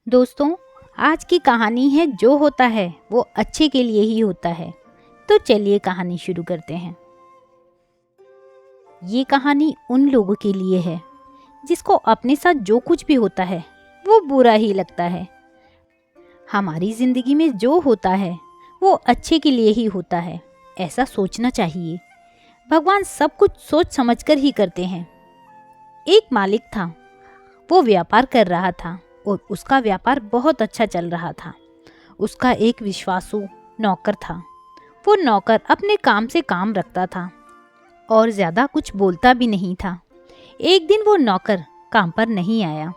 दोस्तों, आज की कहानी है जो होता है वो अच्छे के लिए ही होता है। तो चलिए कहानी शुरू करते हैं। ये कहानी उन लोगों के लिए है जिसको अपने साथ जो कुछ भी होता है वो बुरा ही लगता है। हमारी ज़िंदगी में जो होता है वो अच्छे के लिए ही होता है, ऐसा सोचना चाहिए। भगवान सब कुछ सोच समझकर ही करते हैं। एक मालिक था, वो व्यापार कर रहा था और उसका व्यापार बहुत अच्छा चल रहा था। उसका एक विश्वासु नौकर था। वो नौकर अपने काम से काम रखता था और ज़्यादा कुछ बोलता भी नहीं था। एक दिन वो नौकर काम पर नहीं आया।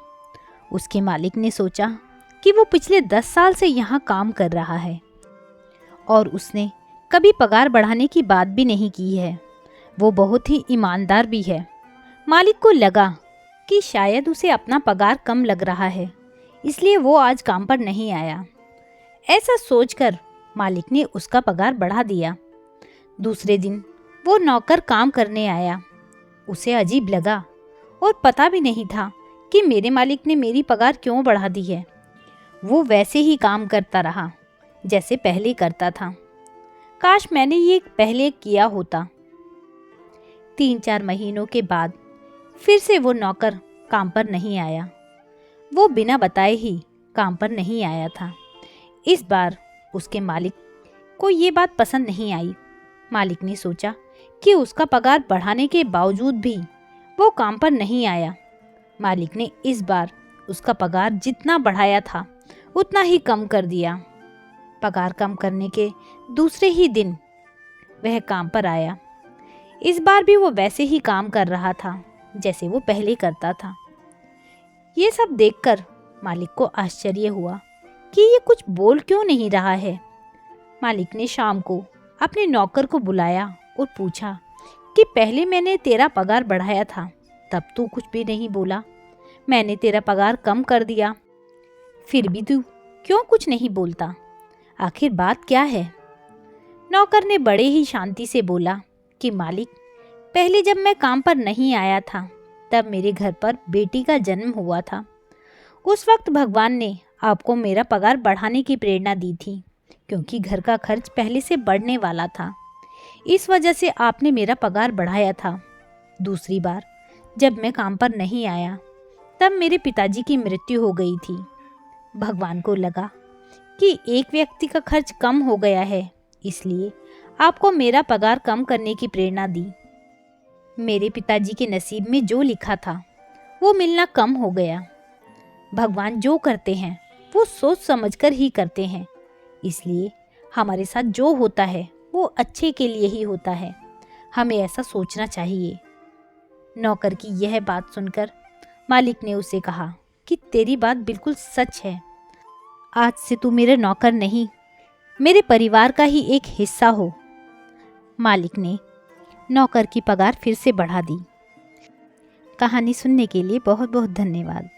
उसके मालिक ने सोचा कि वो पिछले 10 साल से यहाँ काम कर रहा है और उसने कभी पगार बढ़ाने की बात भी नहीं की है। वो बहुत ही ईमानदार भी है। मालिक को लगा कि शायद उसे अपना पगार कम लग रहा है, इसलिए वो आज काम पर नहीं आया। ऐसा सोचकर मालिक ने उसका पगार बढ़ा दिया। दूसरे दिन वो नौकर काम करने आया। उसे अजीब लगा और पता भी नहीं था कि मेरे मालिक ने मेरी पगार क्यों बढ़ा दी है। वो वैसे ही काम करता रहा जैसे पहले करता था। काश मैंने ये पहले किया होता। 3-4 महीनों के बाद फिर से वो नौकर काम पर नहीं आया। वो बिना बताए ही काम पर नहीं आया था। इस बार उसके मालिक को ये बात पसंद नहीं आई। मालिक ने सोचा कि उसका पगार बढ़ाने के बावजूद भी वो काम पर नहीं आया। मालिक ने इस बार उसका पगार जितना बढ़ाया था उतना ही कम कर दिया। पगार कम करने के दूसरे ही दिन वह काम पर आया। इस बार भी वो वैसे ही काम कर रहा था जैसे वो पहले करता था। ये सब देखकर मालिक को आश्चर्य हुआ कि ये कुछ बोल क्यों नहीं रहा है। मालिक ने शाम को अपने नौकर को बुलाया और पूछा कि पहले मैंने तेरा पगार बढ़ाया था, तब तू कुछ भी नहीं बोला। मैंने तेरा पगार कम कर दिया, फिर भी तू क्यों कुछ नहीं बोलता? आखिर बात क्या है? नौकर ने बड़े ही शांति से बोला कि मालिक, पहले जब मैं काम पर नहीं आया था तब मेरे घर पर बेटी का जन्म हुआ था। उस वक्त भगवान ने आपको मेरा पगार बढ़ाने की प्रेरणा दी थी, क्योंकि घर का खर्च पहले से बढ़ने वाला था। इस वजह से आपने मेरा पगार बढ़ाया था। दूसरी बार जब मैं काम पर नहीं आया तब मेरे पिताजी की मृत्यु हो गई थी। भगवान को लगा कि एक व्यक्ति का खर्च कम हो गया है, इसलिए आपको मेरा पगार कम करने की प्रेरणा दी। मेरे पिताजी के नसीब में जो लिखा था वो मिलना कम हो गया। भगवान जो करते हैं वो सोच समझकर ही करते हैं, इसलिए हमारे साथ जो होता है वो अच्छे के लिए ही होता है। हमें ऐसा सोचना चाहिए। नौकर की यह बात सुनकर मालिक ने उसे कहा कि तेरी बात बिल्कुल सच है। आज से तू मेरे नौकर नहीं, मेरे परिवार का ही एक हिस्सा हो। मालिक ने नौकर की पगार फिर से बढ़ा दी। कहानी सुनने के लिए बहुत बहुत धन्यवाद।